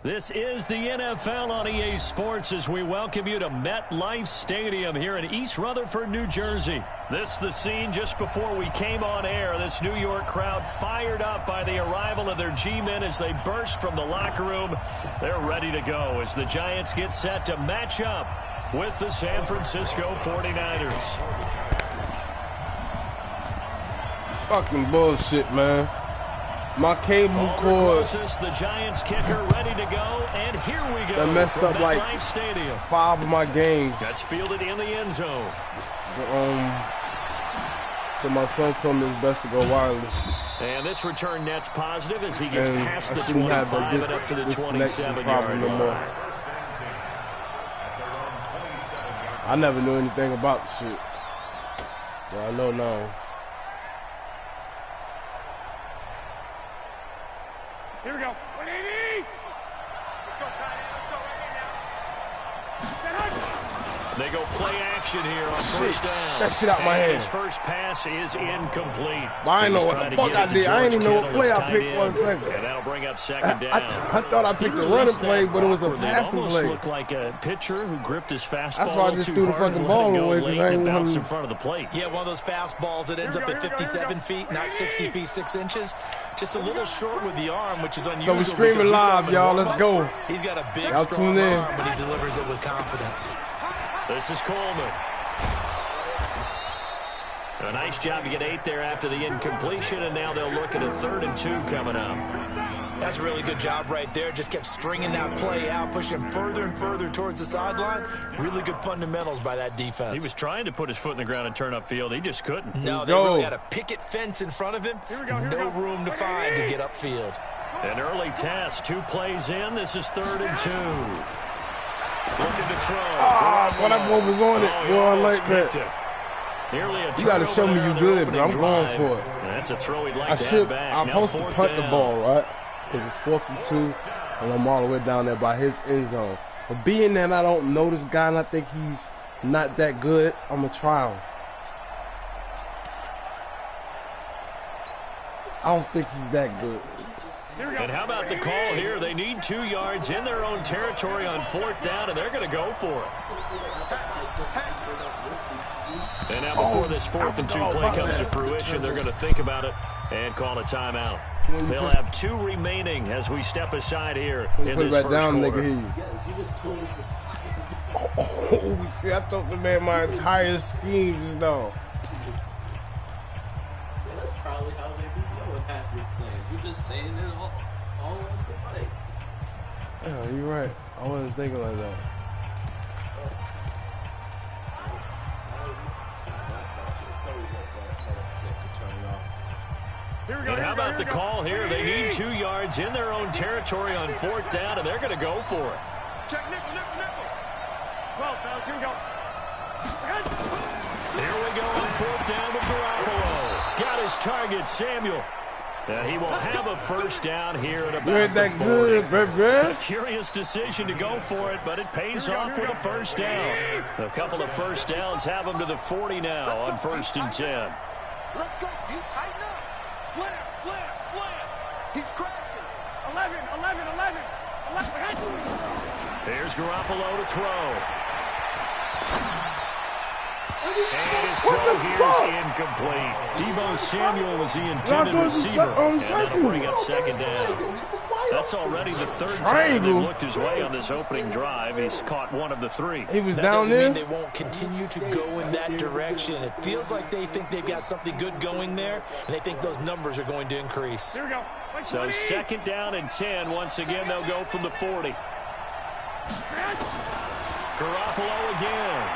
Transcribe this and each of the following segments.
This is the NFL on EA Sports as we welcome you to MetLife Stadium here in East Rutherford, New Jersey. This is the scene just before we came on air. This New York crowd fired up by the arrival of their G-men as they burst from the locker room. They're ready to go as the Giants get set to match up with the San Francisco 49ers. Fucking bullshit, man. My cable cord. The Giants kicker ready to go, and here we go. That messed up like Stadium. 5 of my games. That's fielded in the end zone. So my son told me it's best to go wireless. And this return net's positive as he gets past the 25 and up to the 27-yard line. I never knew anything about the shit. But I know now. Here we go. 180. Let's go, tight end. Let's go right in now. They go play action here on first down. That shit out my hand. His first pass is incomplete. I ain't know what the fuck I did. I ain't even know what play I picked 1 second. And that'll bring up second down. I thought I picked a running play, but it was a passing play. Looked like a pitcher who gripped his fastball. That's why I just threw the fucking ball away because I ain't bounced in front of the plate. Yeah, one of those fastballs that ends up at 57 feet, not 60 feet 6 inches. Just a little short with the arm, which is unusual. So we're screaming live, y'all. Let's go. He's got a big, strong arm, but he delivers it with confidence. This is Coleman. A nice job to get 8 there after the incompletion, and now they'll look at a 3rd and 2 coming up. That's a really good job right there. Just kept stringing that play out, pushing him further and further towards the sideline. Really good fundamentals by that defense. He was trying to put his foot in the ground and turn upfield. He just couldn't. No, they really had a picket fence in front of him. No room to find to get upfield. An early test. 2 plays in. This is 3rd and 2. Looking to throw. Oh, boy, that boy was on it. Boy, I like that. You got to show me you good, but I'm going for it. That's a throw he'd like to have back. I'm supposed to punt the ball, right? Because it's 4th and 2, and I'm all the way down there by his end zone. But being that I don't know this guy and I think he's not that good, I'm going to try him. I don't think he's that good. And how about the call here? They need 2 yards in their own territory on 4th down, and they're going to go for it. And now before this 4th and 2 play comes to fruition, they're going to think about it and call a timeout. They'll have 2 remaining as we step aside here in this first quarter. Oh, see, I thought the man my entire scheme just now. That's probably how they be blowing half your plans. You're just saying it all over the play. Yeah, you're right. I wasn't thinking like that. And how about the call here? They need 2 yards in their own territory on 4th down, and they're going to go for it. Check nickel. 12, fellas, here we go. Here we go on 4th down with Garoppolo. Got his target, Samuel. He will have a first down here at about the 40. A curious decision to go for it, but it pays off with a first down. A couple of first downs have them to the 40 now on 1st and 10. Let's go. You tighten up. Slam. He's crashing. 11. Here's Garoppolo to throw. And his throw here is incomplete. Deebo Samuel was the intended receiver, and that'll bring up 2nd down. That's already the 3rd time he looked his way on this opening drive. He's caught 1 of the 3. He was that down there. Mean they won't continue to go in that direction. It feels like they think they've got something good going there, and they think those numbers are going to increase. Here we go. So 2nd down and 10. Once again, they'll go from the 40. Garoppolo again.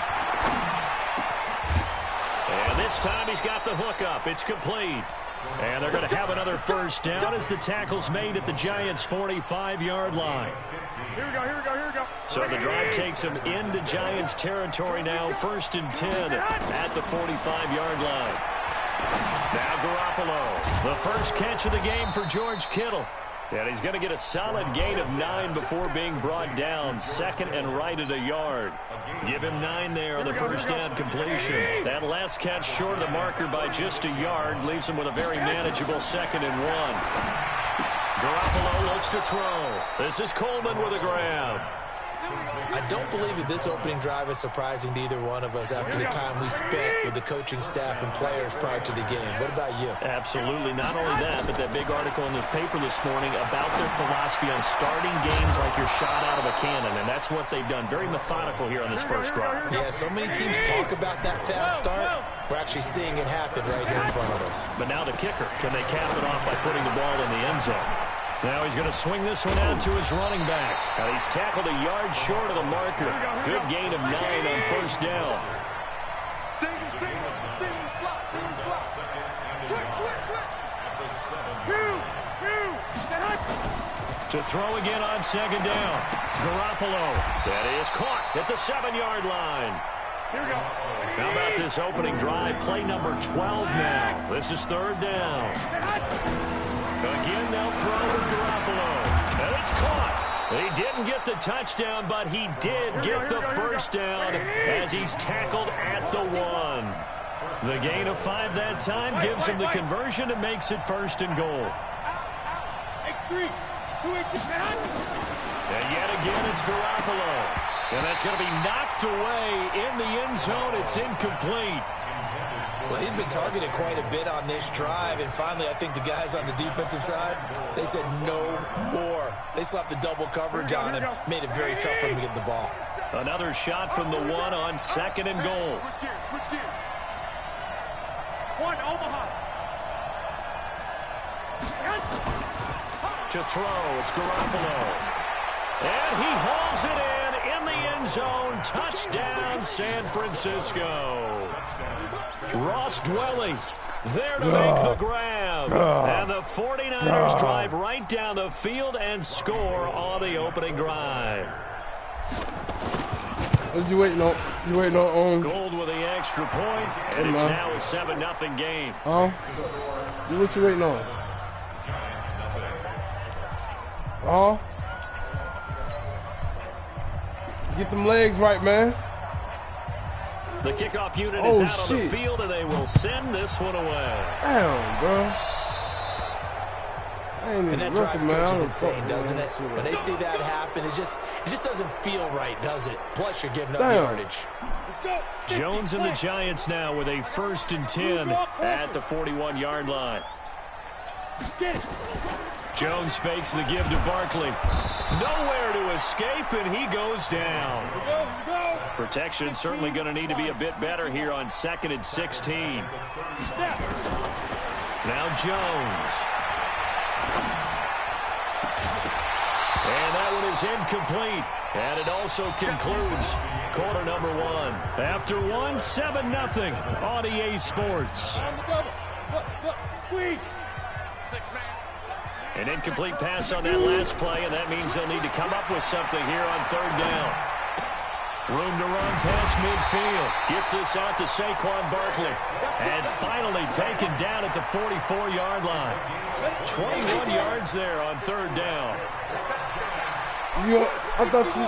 And this time he's got the hook up. It's complete. And they're going to have another first down as the tackle's made at the Giants' 45-yard line. Here we go. So the drive takes them into Giants territory now, 1st and 10 at the 45-yard line. Now Garoppolo, the first catch of the game for George Kittle. And he's going to get a solid gain of 9 before being brought down. 2nd and right at a yard. Give him 9 there on the first down completion. That last catch short of the marker by just a yard leaves him with a very manageable 2nd and 1. Garoppolo looks to throw. This is Coleman with a grab. I don't believe that this opening drive is surprising to either one of us after the time we spent with the coaching staff and players prior to the game. What about you? Absolutely. Not only that, but that big article in the paper this morning about their philosophy on starting games like you're shot out of a cannon, and that's what they've done. Very methodical here on this first drive. Yeah, so many teams talk about that fast start. We're actually seeing it happen right here in front of us. But now the kicker. Can they cap it off by putting the ball in the end zone? Now he's going to swing this one out to his running back. And he's tackled a yard short of the marker. Good gain of 9 on first down. To throw again on 2nd down. Garoppolo. That is caught at the 7-yard line. How about this opening drive? Play number 12 now. This is 3rd down. Again, they'll throw with Garoppolo. And it's caught. He didn't get the touchdown, but he did get the first down as he's tackled at the 1. The gain of 5 that time gives him the conversion and makes it 1st and goal. And yet again, it's Garoppolo. And that's going to be knocked away in the end zone. It's incomplete. Well, he'd been targeted quite a bit on this drive, and finally I think the guys on the defensive side, they said no more. They slapped the double coverage on him, made it very tough for him to get the ball. Another shot from the 1 on 2nd and goal. One, Omaha. To throw, it's Garoppolo. And he hauls it in the end zone. Touchdown, San Francisco. Ross Dwelly there to make the grab. And the 49ers drive right down the field and score on the opening drive. What you waiting on? You waiting on? Gold with the extra point, and it's now a 7-0 game. What you waiting on? Get them legs right, man. The kickoff unit is out on the field, and they will send this one away. Damn, bro. And that drives coaches insane, doesn't it? When they see that happen, it just doesn't feel right, does it? Plus, you're giving up yardage. Jones and the Giants now with a 1st and 10 at the 41-yard line. Jones fakes the give to Barkley. Nowhere to escape, and he goes down. Protection certainly going to need to be a bit better here on 2nd and 16. Now Jones. And that one is incomplete. And it also concludes quarter number 1. After 1, 7-0 on EA Sports. An incomplete pass on that last play, and that means they'll need to come up with something here on 3rd down. Room to run past midfield. Gets this out to Saquon Barkley. And finally taken down at the 44-yard line. 21 yards there on 3rd down. I thought you...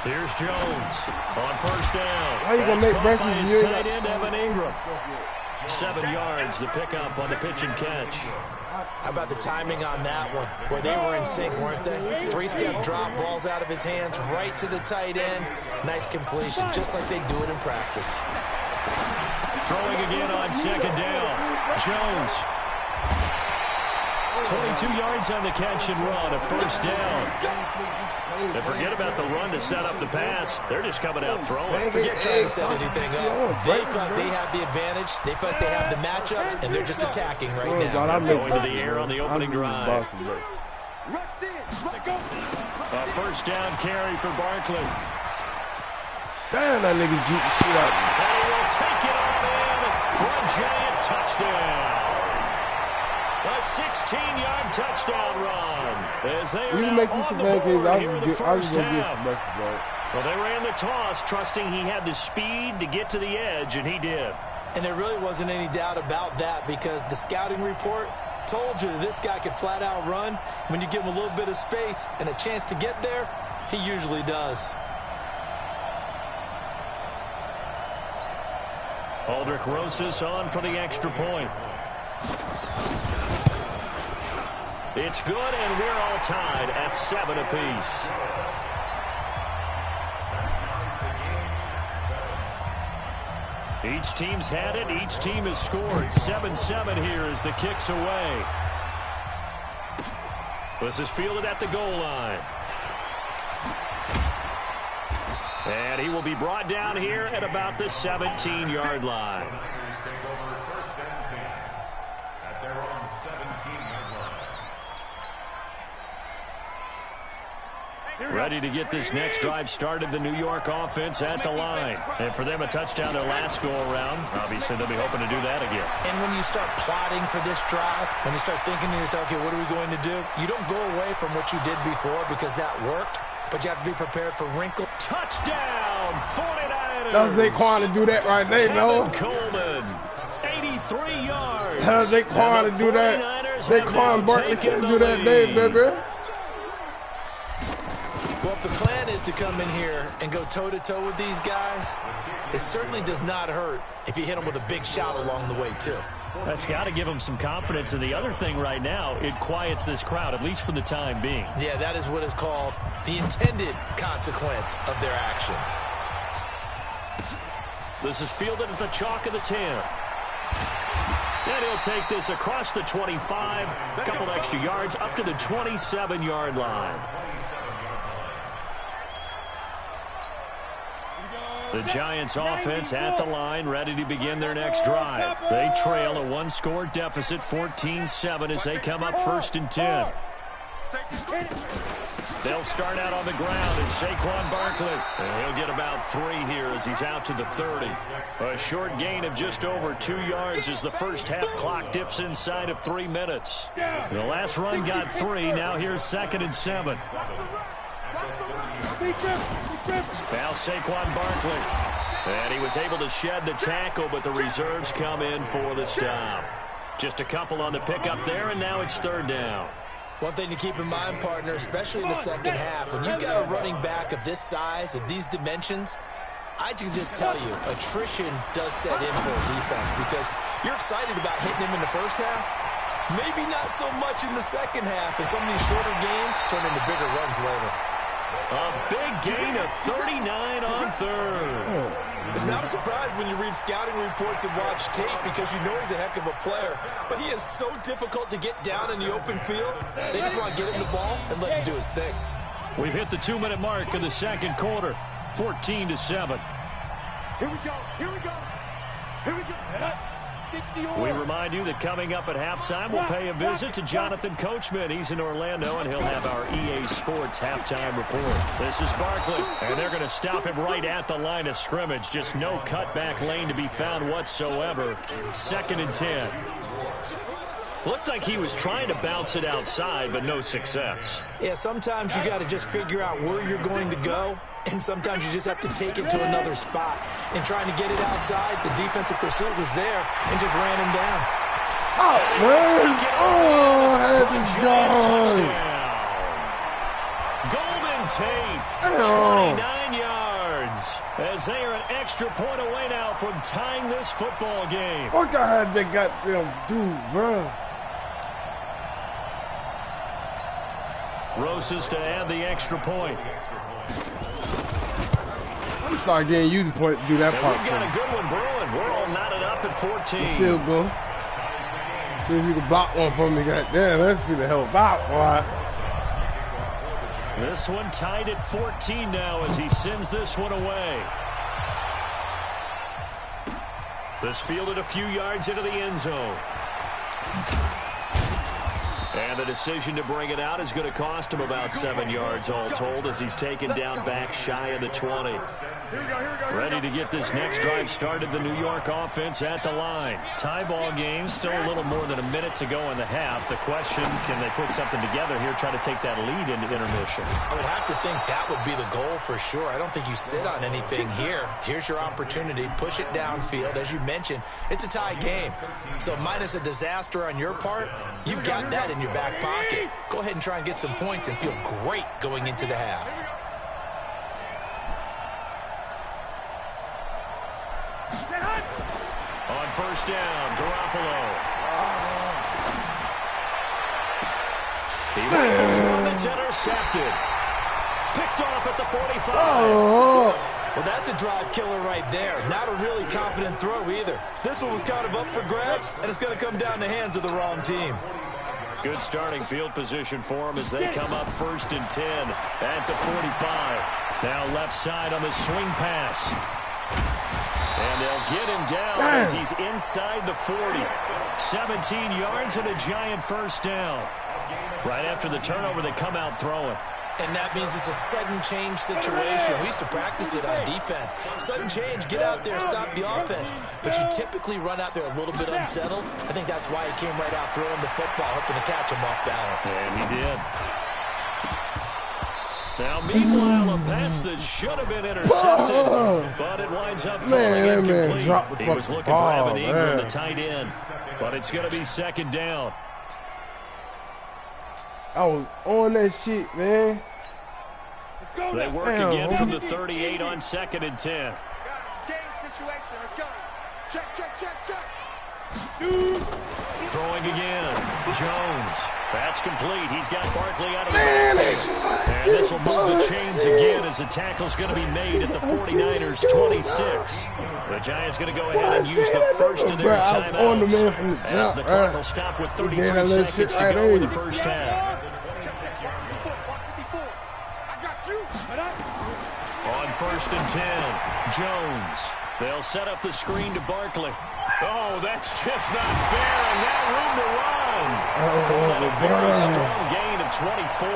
Here's Jones on 1st down. How you going to make breakfast? His tight end, Evan Ingram. 7 yards, the pickup on the pitch and catch. How about the timing on that one? Boy, they were in sync, weren't they? 3-step drop, balls out of his hands, right to the tight end. Nice completion, just like they do it in practice. Throwing again on 2nd down. Jones. 22 yards on the catch and run, a 1st down. And forget about the run to set up the pass. They're just coming out throwing. Forget trying to set anything up. They thought they have the advantage. They thought they have the matchups, and they're just attacking right now. Going to the air on the opening drive. A 1st down carry for Barkley. Damn, that nigga juke the shit out of me. And he will take it all in for a giant touchdown. A 16-yard touchdown run. As they are now on the board here in the first half. Well, they ran the toss, trusting he had the speed to get to the edge, and he did. And there really wasn't any doubt about that because the scouting report told you that this guy could flat out run. When you give him a little bit of space and a chance to get there, he usually does. Aldrich Rosas on for the extra point. It's good, and we're all tied at 7 apiece. Each team's had it. Each team has scored. 7-7 here as the kick's away. This is fielded at the goal line. And he will be brought down here at about the 17-yard line. Ready to get this next drive started, the New York offense at the line. And for them, a touchdown their last go-around. Obviously, they'll be hoping to do that again. And when you start plotting for this drive, when you start thinking to yourself, okay, what are we going to do? You don't go away from what you did before because that worked, but you have to be prepared for wrinkle. Touchdown, 49ers. That was Zaquan to do that right there, no? Coleman, 83 yards. That was Zaquan to do that. Zaquan Barkley can't do that day, baby. Well, if the plan is to come in here and go toe-to-toe with these guys, it certainly does not hurt if you hit them with a big shot along the way, too. That's got to give them some confidence. And the other thing right now, it quiets this crowd, at least for the time being. Yeah, that is what is called the intended consequence of their actions. This is fielded at the chalk of the 10. And he'll take this across the 25, a couple extra yards, up to the 27-yard line. The Giants offense at the line, ready to begin their next drive. They trail a one-score deficit, 14-7, as they come up 1st and 10. They'll start out on the ground, and Saquon Barkley. And he'll get about 3 here as he's out to the 30. A short gain of just over 2 yards as the first half clock dips inside of 3 minutes. The last run got 3. Now here's 2nd and 7. Now Saquon Barkley. And he was able to shed the tackle, but the reserves come in for the stop. Just a couple on the pickup there, and now it's 3rd down. One thing to keep in mind, partner, especially in the second half, when you've got a running back of this size, of these dimensions, I can just tell you, attrition does set in for a defense because you're excited about hitting him in the first half. Maybe not so much in the second half, and some of these shorter gains turn into bigger runs later. A big gain of 39 on 3rd. It's not a surprise when you read scouting reports and watch tape because you know he's a heck of a player. But he is so difficult to get down in the open field. They just want to get him the ball and let him do his thing. We've hit the 2-minute mark of the second quarter. 14-7. Here we go. Here we go. Here we go. We remind you that coming up at halftime, we'll pay a visit to Jonathan Coachman. He's in Orlando, and he'll have our EA Sports halftime report. This is Barkley, and they're going to stop him right at the line of scrimmage. Just no cutback lane to be found whatsoever. 2nd and 10. Looked like he was trying to bounce it outside, but no success. Yeah, sometimes you got to just figure out where you're going to go, and sometimes you just have to take it to another spot. And trying to get it outside, the defensive pursuit was there and just ran him down. Oh, man. Oh, I had this gone. Golden Tate, 29 yards, as they are an extra point away now from tying this football game. What I had that goddamn dude, bro? Rosas to add the extra point. I'm start getting you to do that part. We've got a good one brewing. We're all knotted up at 14. Field goal. See if you can block one for me. Goddamn, let's see the hell block, boy. This one tied at 14 now as he sends this one away. This fielded a few yards into the end zone. And the decision to bring it out is going to cost him about 7 yards all told as he's taken down back shy of the 20. Ready to get this next drive started, the New York offense at the line. Tie ball game, still a little more than a minute to go in the half. The question, can they put something together here, try to take that lead into intermission? I would have to think that would be the goal for sure. I don't think you sit on anything here. Here's your opportunity. Push it downfield. As you mentioned, it's a tie game. So minus a disaster on your part, you've got that in your back pocket. Go ahead and try and get some points and feel great going into the half. On first down, Garoppolo. He rifles one that's intercepted. Picked off at the 45. Well, that's a drive killer right there. Not a really confident throw either. This one was kind of up for grabs, and it's going to come down the hands of the wrong team. Good starting field position for them as they come up 1st and 10 at the 45. Now left side on the swing pass. And they'll get him down as he's inside the 40. 17 yards and a giant first down. Right after the turnover, they come out throwing. And that means it's a sudden change situation. We used to practice it on defense. Sudden change, get out there, stop the offense. But you typically run out there a little bit unsettled. I think that's why he came right out throwing the football, hoping to catch him off balance. And he did. Now, meanwhile, a pass that should have been intercepted, but it winds up falling incomplete. He was looking for Evan Ingram, the tight end, but it's going to be 2nd down. I was on that shit, man. They work again from the 38 on 2nd and 10. Game situation. Let's go. Check. Throwing again. Jones. That's complete. He's got Barkley out of the backfield. And this will move the chains again as the tackle's going to be made at the 49ers' 26. The Giants going to go ahead and use the first of their timeouts as the clock will stop with 33 seconds to go in the first half. On 1st and 10, Jones. They'll set up the screen to Barkley. Oh, that's just not fair, and now room to run. And a very strong gain of 24.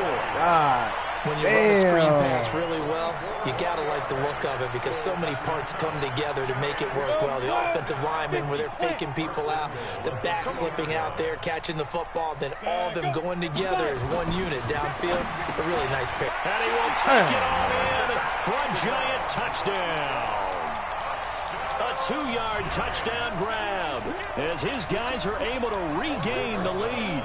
When you run a screen pass really well, you got to like the look of it because so many parts come together to make it work well. The offensive linemen, where they're faking people out, the back slipping out there, catching the football, then all of them going together as one unit downfield. A really nice pick. And he will take it on in for a giant touchdown. A 2-yard touchdown grab as his guys are able to regain the lead.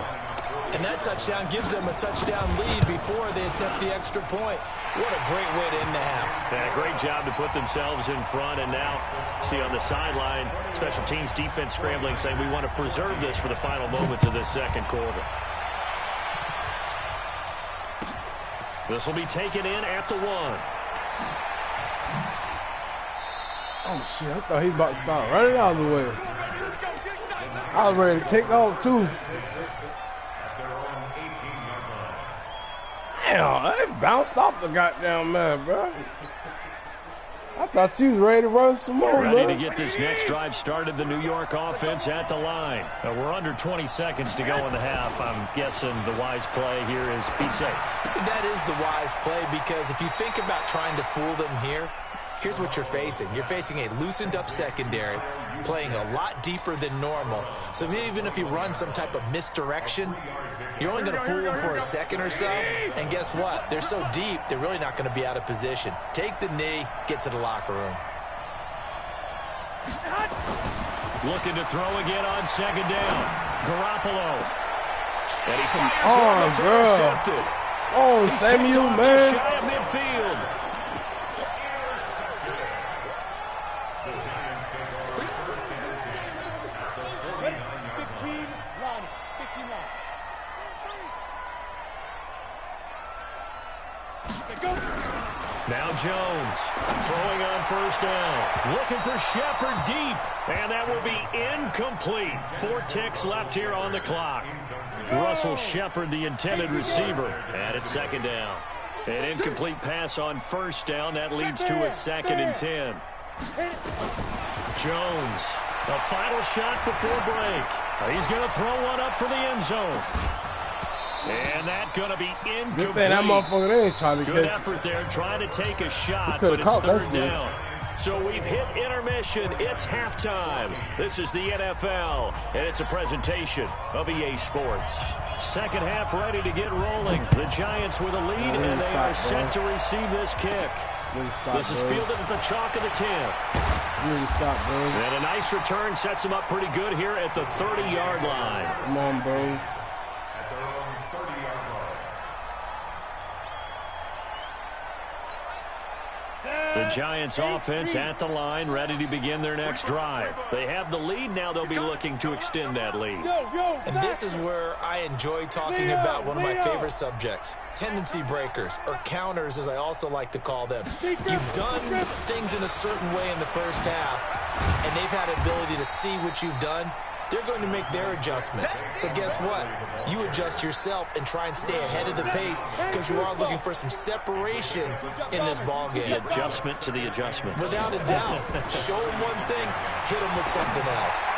And that touchdown gives them a touchdown lead before they attempt the extra point. What a great way to end the half. Yeah, great job to put themselves in front. And now, see on the sideline, special teams defense scrambling, saying we want to preserve this for the final moments of this second quarter. This will be taken in at the 1. Oh, shit. I thought he was about to start running out of the way. I was ready to take off, too. Damn, they bounced off the goddamn man, bro. I thought you was ready to run some more, Ready man. to get this next drive started, the New York offense at the line. Now, we're under 20 seconds to go in the half. I'm guessing the wise play here is be safe. That is the wise play because if you think about trying to fool them here, here's what you're facing. You're facing a loosened up secondary, playing a lot deeper than normal. So even if you run some type of misdirection, you're only going to fool them for a second or so. And guess what? They're so deep, they're really not going to be out of position. Take the knee, get to the locker room. Looking to throw again on 2nd down. Garoppolo. And he fires on, one that's girl. intercepted. Oh, Samuel, Just man. shy of midfield. Now Jones throwing on 1st down. Looking for Shepard deep. And that will be incomplete. 4 ticks left here on the clock. Russell Shepard, the intended receiver. And it's 2nd down. An incomplete pass on 1st down. That leads to a 2nd and 10. Jones, a final shot before break. He's going to throw one up for the end zone. And that going to be incomplete. Good thing that motherfucker they ain't trying to Good catch. effort there, trying to take a shot, Could've but it's caught that third shit. down. So we've hit intermission. It's halftime. This is the NFL, and it's a presentation of EA Sports. Second half ready to get rolling. The Giants with a lead, and they are set to receive this kick. This is fielded at the chalk of the 10. Really stop, bros. And a nice return sets them up pretty good here at the 30-yard line. Come on, bros. The Giants offense at the line, ready to begin their next drive. They have the lead. Now they'll be looking to extend that lead. And this is where I enjoy talking about one of my favorite subjects, tendency breakers, or counters as I also like to call them. You've done things in a certain way in the first half, and they've had ability to see what you've done. They're going to make their adjustments. So guess what? You adjust yourself and try and stay ahead of the pace because you are looking for some separation in this ballgame. The adjustment to the adjustment. Without a doubt. Show them one thing, hit them with something else.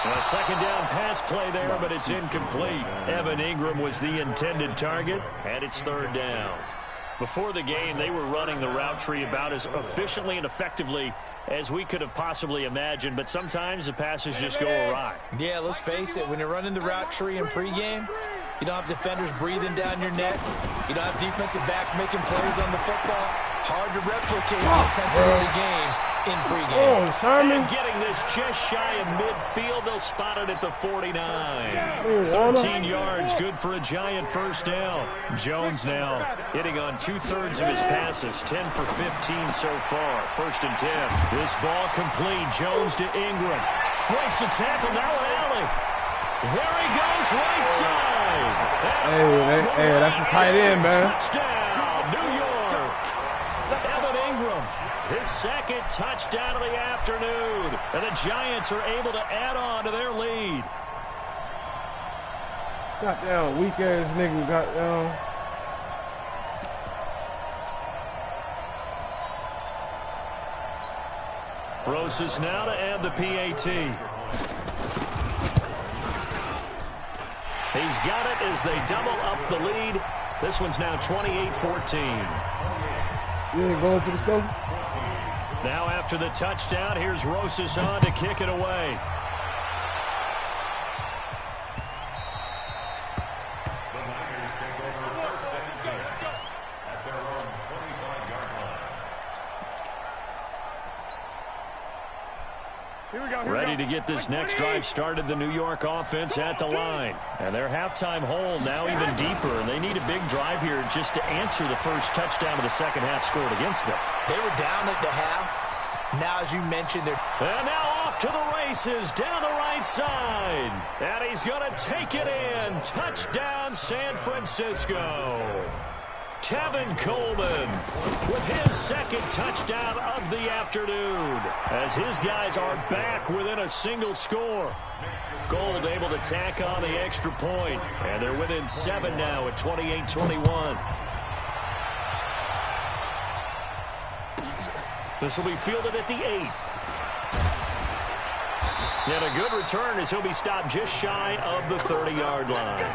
A second down pass play there, but it's incomplete. Evan Ingram was the intended target, and it's third down. Before the game, they were running the route tree about as efficiently and effectively as we could have possibly imagined, but sometimes the passes just go awry. Yeah, let's face it, when you're running the route tree in pregame, you don't have defenders breathing down your neck. You don't have defensive backs making plays on the football. Hard to replicate the intensity of the game in pregame. Oh, Sherman. And getting this just shy of midfield, they'll spot it at the 49. 13 yards, good for a Giant first down. Jones now hitting on 2/3 of his passes, 10 for 15 so far. First and 10. This ball complete. Jones to Ingram. Breaks the tackle, now an alley. There he goes, right side. Hey, that's a tight end, man. Touchdown, New York. Evan Ingram, his second touchdown of the afternoon. And the Giants are able to add on to their lead. Goddamn, weak-ass nigga, goddamn. Rosas now to add the PAT. He's got it as they double up the lead. This one's now 28-14. You ain't going to the stove? Now after the touchdown, here's Rosas on to kick it away. Ready to get this next drive started, the New York offense at the line. And their halftime hole now even deeper, and they need a big drive here just to answer the first touchdown of the second half scored against them. They were down at the half. Now, as you mentioned, they're... And now off to the races down the right side. And he's going to take it in. Touchdown, San Francisco. Tevin Coleman with his second touchdown of the afternoon as his guys are back within a single score. Gold able to tack on the extra point, and they're within 7 now at 28-21. This will be fielded at the 8. And a good return as he'll be stopped just shy of the 30-yard line.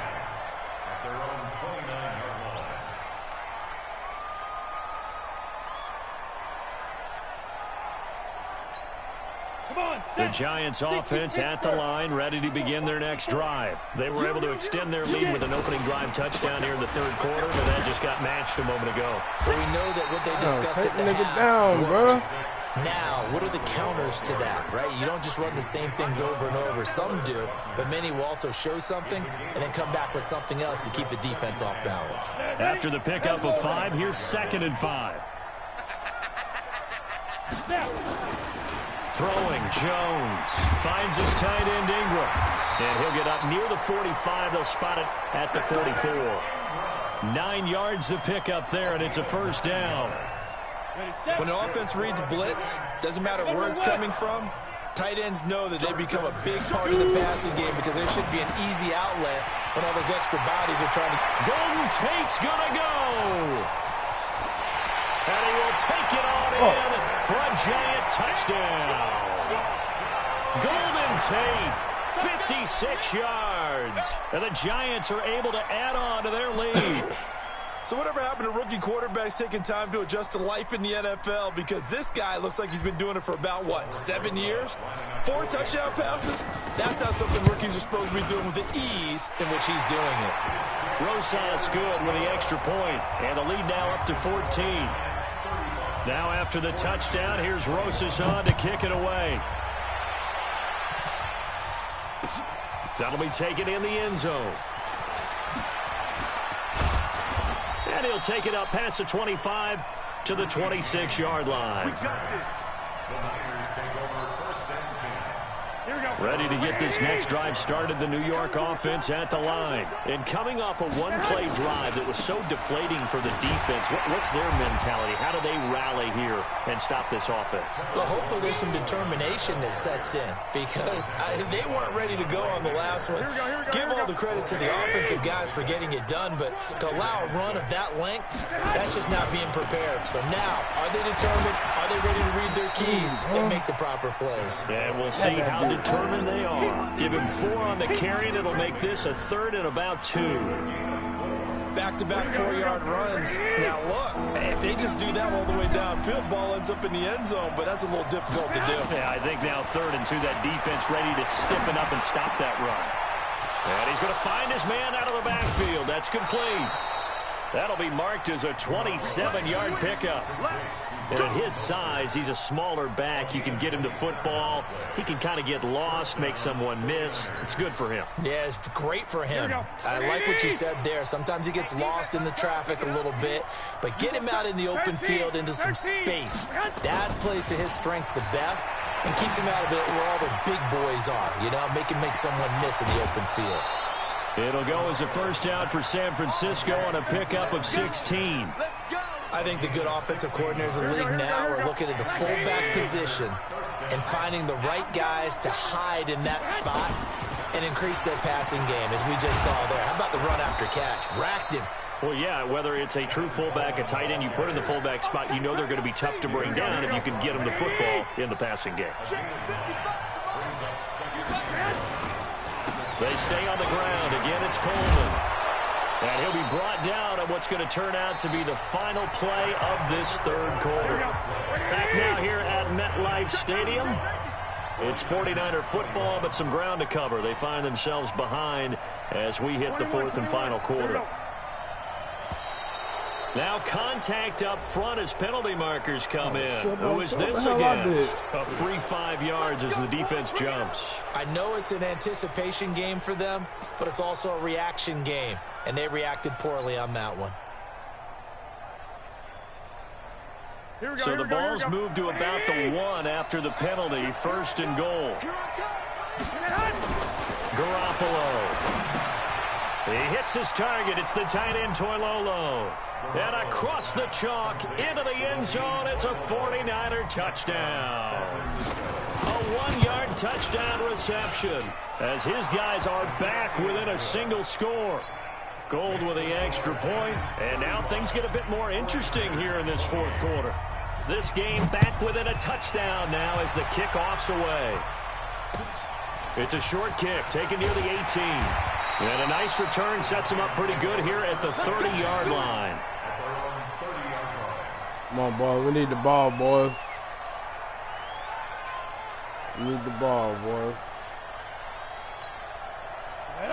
The Giants offense at the line, ready to begin their next drive. They were able to extend their lead with an opening drive touchdown here in the third quarter, but that just got matched a moment ago. So we know that what they discussed Take at the the nigga half down, bro. Now, what are the counters to that, right? You don't just run the same things over and over. Some do, but many will also show something and then come back with something else to keep the defense off balance. After the pickup of 5, here's 2nd and 5. Throwing, Jones finds his tight end Ingram. And he'll get up near the 45. They'll spot it at the 44. 9 yards to pick up there, and it's a first down. When an offense reads blitz, doesn't matter where it's coming from, tight ends know that they become a big part of the passing game because there should be an easy outlet when all those extra bodies are trying to... Golden Tate's going to go. And he will take it on in for a Giant touchdown. Golden Tate, 56 yards. yards. And the Giants are able to add on to their lead. So whatever happened to rookie quarterbacks taking time to adjust to life in the NFL? Because this guy looks like he's been doing it for about, what, 7 years? 4 touchdown passes? That's not something rookies are supposed to be doing with the ease in which he's doing it. Rosas good with the extra point, and the lead now up to 14. Now after the touchdown, here's Rosas on to kick it away. That'll be taken in the end zone. And he'll take it up past the 25 to the 26-yard line. Ready to get this next drive started, the New York offense at the line. And coming off a one-play drive that was so deflating for the defense, what's their mentality? How do they rally here and stop this offense? Well, hopefully there's some determination that sets in because they weren't ready to go on the last one. Give all the credit to the offensive guys for getting it done, but to allow a run of that length, that's just not being prepared. So now, are they determined? Are they ready to read their keys and make the proper plays? And we'll see how determined they are. Give him 4 on the carry, and it'll make this a 3rd and about 2. Back-to-back 4-yard runs. Now, look, if they just do that all the way downfield, ball ends up in the end zone, but that's a little difficult to do. Yeah, I think now 3rd and 2, that defense ready to stiffen up and stop that run. And he's going to find his man out of the backfield. That's complete. That'll be marked as a 27-yard pickup. And at his size, he's a smaller back. You can get him to football. He can kind of get lost, make someone miss. It's good for him. Yeah, it's great for him. I like what you said there. Sometimes he gets lost in the traffic a little bit, but get him out in the open field into some space. That plays to his strengths the best and keeps him out of it where all the big boys are, you know, make someone miss in the open field. It'll go as a first down for San Francisco on a pickup of 16. I think the good offensive coordinators in the league now are looking at the fullback position and finding the right guys to hide in that spot and increase their passing game, as we just saw there. How about the run after catch? Racked him. Well, yeah, whether it's a true fullback, a tight end, you put in the fullback spot, you know they're going to be tough to bring down if you can get them the football in the passing game. They stay on the ground. Again, it's Coleman. And he'll be brought down on what's going to turn out to be the final play of this 3rd quarter. Back now here at MetLife Stadium. It's 49er football, but some ground to cover. They find themselves behind as we hit the 4th and final quarter. Now contact up front as penalty markers come in. Who is this against? A free 5 yards as the defense jumps. I know it's an anticipation game for them, but it's also a reaction game, and they reacted poorly on that one. So the ball's moved to about the 1 after the penalty. 1st and goal. Garoppolo. He hits his target. It's the tight end, Toilolo. And across the chalk into the end zone. It's a 49er touchdown. A 1-yard touchdown reception as his guys are back within a single score. Gold with the extra point, and now things get a bit more interesting here in this 4th quarter. This game back within a touchdown now as the kickoff's away. It's a short kick taken near the 18. And a nice return sets him up pretty good here at the 30-yard line. Come on, boys. We need the ball, boys. We need the ball, boys.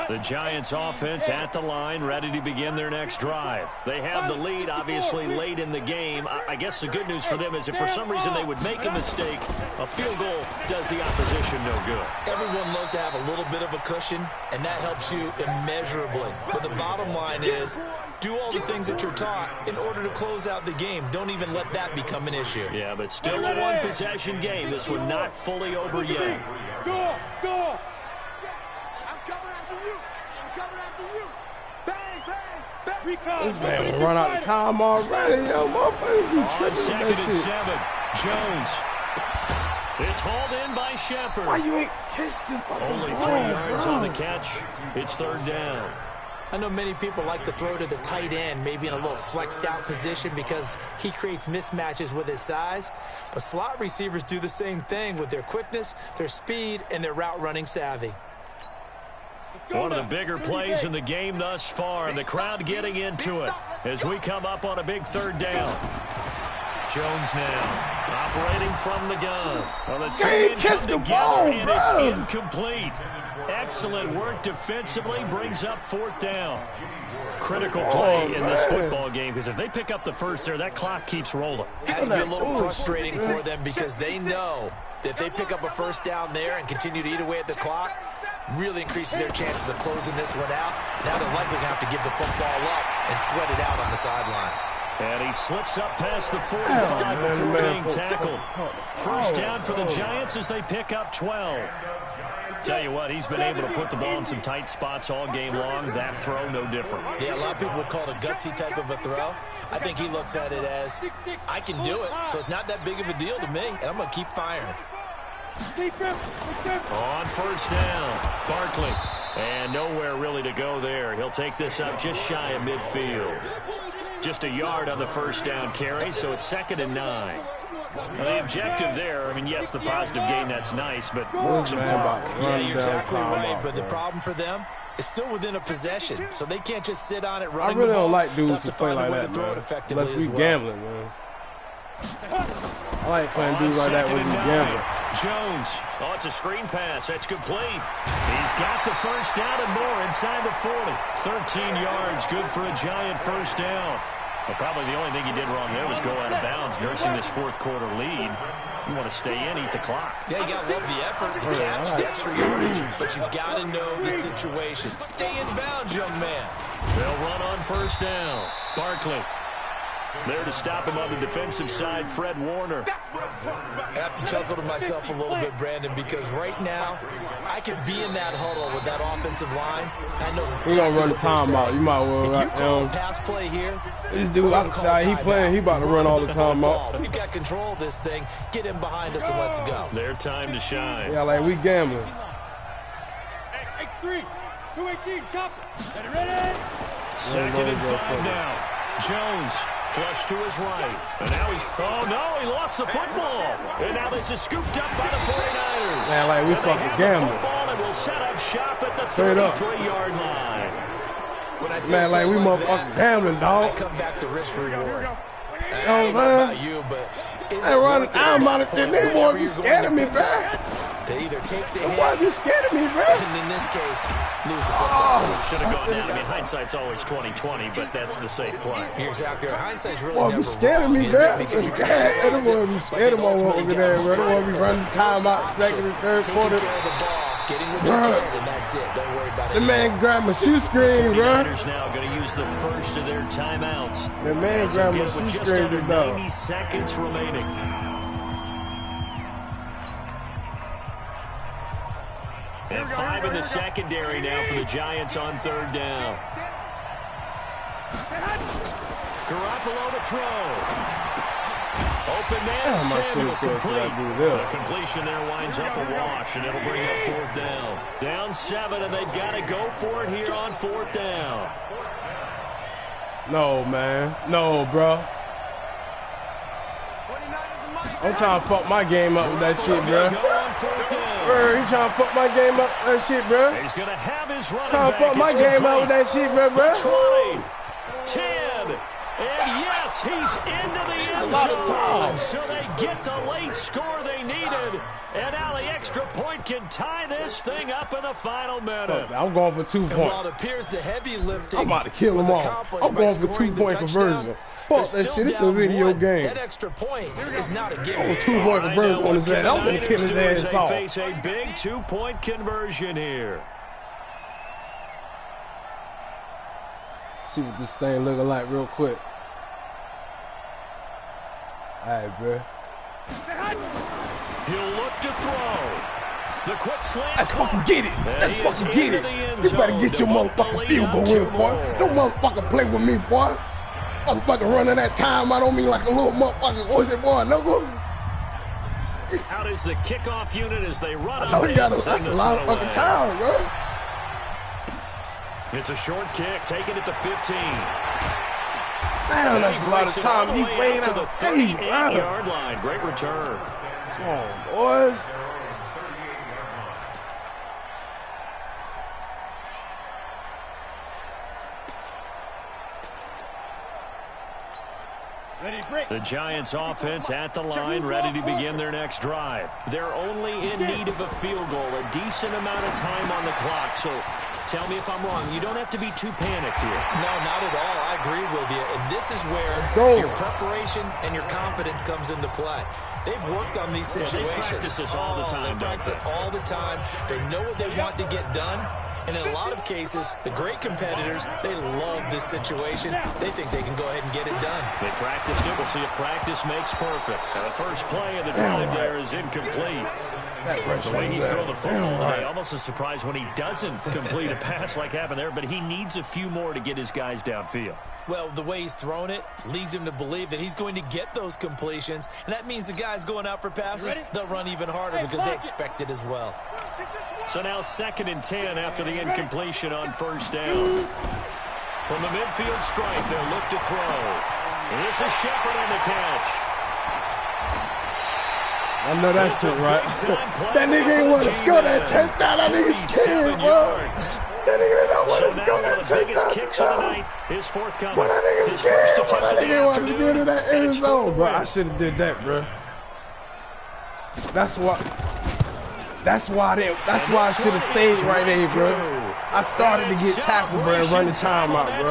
The Giants offense at the line, ready to begin their next drive. They have the lead, obviously, late in the game. I guess the good news for them is if for some reason they would make a mistake, a field goal does the opposition no good. Everyone loves to have a little bit of a cushion, and that helps you immeasurably. But the bottom line is, do all the things that you're taught in order to close out the game. Don't even let that become an issue. Yeah, but still a one-possession game. This one not fully over yet. Go! Go! This man will run out of time already, yo, motherfucker. You On tripping 2nd with and that 7, Jones. It's hauled in by Shepard. Why you ain't catch the fucking Only ball, 3 yards bro? on the catch. It's 3rd down. I know many people like to throw to the tight end, maybe in a little flexed out position because he creates mismatches with his size. But slot receivers do the same thing with their quickness, their speed, and their route running savvy. One of the bigger plays in the game thus far, and the crowd getting into it as we come up on a big 3rd down. Jones now operating from the gun. Well, the two men come together, and it's incomplete. Excellent work defensively, brings up 4th down. Critical play in this football game, because if they pick up the first there, that clock keeps rolling. Has to be a little frustrating for them because they know that if they pick up a first down there and continue to eat away at the clock, really increases their chances of closing this one out. Now they're likely going to have to give the football up and sweat it out on the sideline. And he slips up past the 45 before being tackled. First down for the Giants as they pick up 12. Tell you what, he's been able to put the ball in some tight spots all game long. That throw, no different. Yeah, a lot of people would call it a gutsy type of a throw. I think he looks at it as, I can do it, so it's not that big of a deal to me, and I'm going to keep firing. On first down, Barkley. And nowhere really to go there. He'll take this up just shy of midfield. Just a yard on the first down carry, so it's 2nd and 9. Now, the objective there, I mean, yes, the positive gain, that's nice, but some clock. Yeah, you're exactly right, but the problem for them is still within a possession, so they can't just sit on it running I really the ball. don't like dudes who play like that, man. Unless we gambling, man. I like playing dudes like that when we gambling. Jones, it's a screen pass. That's complete. He's got the first down and more inside the 40. 13 yards, good for a Giant first down. But probably the only thing he did wrong there was go out of bounds, nursing this 4th quarter lead. You want to stay in, eat the clock. Yeah, you got to love the effort, the catch, the extra yardage, but you got to know the situation. Stay in bounds, young man. They'll run on first down. Barkley. There to stop him on the defensive side, Fred Warner. I have to chuckle to myself a little bit, Brandon, because right now, I could be in that huddle with that offensive line. I know we're going to run the timeout. You might well if you call a pass play here, this dude, I can tell he playing. He about to run all the time out. We've got control of this thing. Get him behind us and let's go. Their time to shine. Yeah, like we gambling. X3, 218, chop. Ready? 2nd and 5 now. Jones. Flush to his right. And now he's... Oh, no, he lost the football. And now this is scooped up by the 49ers. Man, like we fucking gambling. And we'll set up shop at the 33-yard line. Man, like we motherfucking gambling, dog. I come back to risk reward. You know what I'm saying? You, but they running down on it. They boy be scared of me, bro. To either take the hit, why you scared of me, bro? And in this case, lose the football. Should have gone down. I mean, hindsight's always 20/20, but that's the safe play. You're exactly right. Hindsight's really never never scared of me, bro. They don't want to be scared of my over there, bro. They want to be running time out 2nd and 3rd quarter. Getting what you can, and that's it. Don't worry about it. The man grabbed my shoe screen, bro. The 49ers now going to use the first of their timeouts. The man grabbed my shoe just screen, under dog. 90 seconds remaining. And 5 in the secondary now for the Giants on 3rd down. Garoppolo to throw. Open man, Samuel complete. The completion there winds up a wash, and it'll bring up 4th down. Down 7, and they've got to go for it here on 4th down. No, man. No, bro. I'm trying to fuck my game up with that shit, bro. Bro, he trying to fuck my game up with that shit, bro. He's going to have his running trying to fuck my game up with that shit, bro. 20, 10, and yes, he's into the end zone. So they get the late score they needed, and now the extra point can tie this thing up in the final minute. I'm going for 2 points. While it appears the heavy lifting, I'm about to kill them all. I'm going for 2-point conversion. Fuck that shit. It's a video game. That extra point is not a gimme. Oh, 2-point conversion on his ass. I'm going to kill his ass off. They face a big 2-point conversion here. See what this thing looking like real quick. Alright, bro. He'll look to throw. The quick slant. Let's fucking get it. Let's fucking get it. You better get your motherfucking field goal in, boy. Don't motherfucking play with me, boy. Motherfucking running that time. I don't mean like a little motherfucking what's it, boy? No. Out is the kickoff unit as they run. I know you got that's a lot of fucking time, bro. It's a short kick, taking it to 15. Damn, that's a lot of time. He weighing out the 38-yard line. Great return. Come on, boys. The Giants offense at the line, ready to begin their next drive. They're only in need of a field goal, a decent amount of time on the clock. So tell me if I'm wrong. You don't have to be too panicked here. No, not at all. I agree with you. And this is where your preparation and your confidence comes into play. They've worked on these situations. They practice this all the time. They practice it all the time. They know what they want to get done. And in a lot of cases, the great competitors, they love this situation. They think they can go ahead and get it done. They practiced it. We'll see if practice makes perfect. Now, the first play of the drive there is incomplete. The way he's throwing the football today, almost a surprise when he doesn't complete a pass like happened there, but he needs a few more to get his guys downfield. Well, the way he's thrown it leads him to believe that he's going to get those completions, and that means the guys going out for passes, they'll run even harder because they expect it as well. So now 2nd and 10 after the incompletion on first down. From the midfield stripe, they'll look to throw. This is Shepard on the catch. I know that shit, right? That nigga ain't want to score that touchdown. That nigga's scared, bro. That nigga don't want to score that touchdown. Is forthcoming. But that nigga's scared, bro. That nigga wanted to get in that end zone, bro. I should have did that, bro. That's why I should have stayed right there, bro. I started to get tackled, bro, and run the timeout, bro.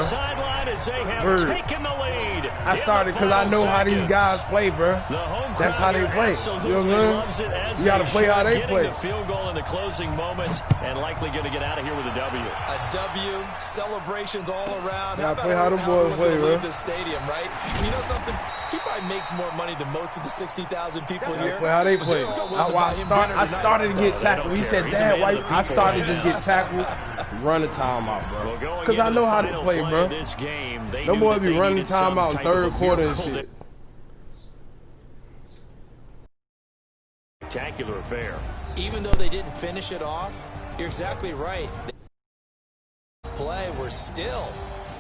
I started because I know how these guys play, bro. That's how they play. You know what I'm saying? You got to play how they play. Field goal in the closing moments and likely going to get out of here with a W. A W, celebrations all around. How about how the boys play, bro? This stadium, right? You know something? He probably makes more money than most of the 60,000 people here. Play how they play. I started to get tackled. He said, "Dad, why?" I started to just get tackled, run the timeout, bro. Because I know how they play, bro. Them boys be running timeout in third quarter and shit. Spectacular affair. Even though they didn't finish it off, you're exactly right. Play, we're still.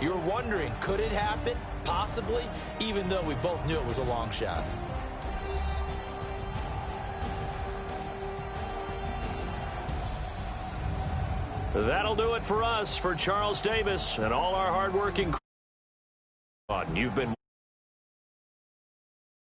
You're wondering, could it happen? Possibly, even though we both knew it was a long shot. That'll do it for us, for Charles Davis and all our hardworking. You've been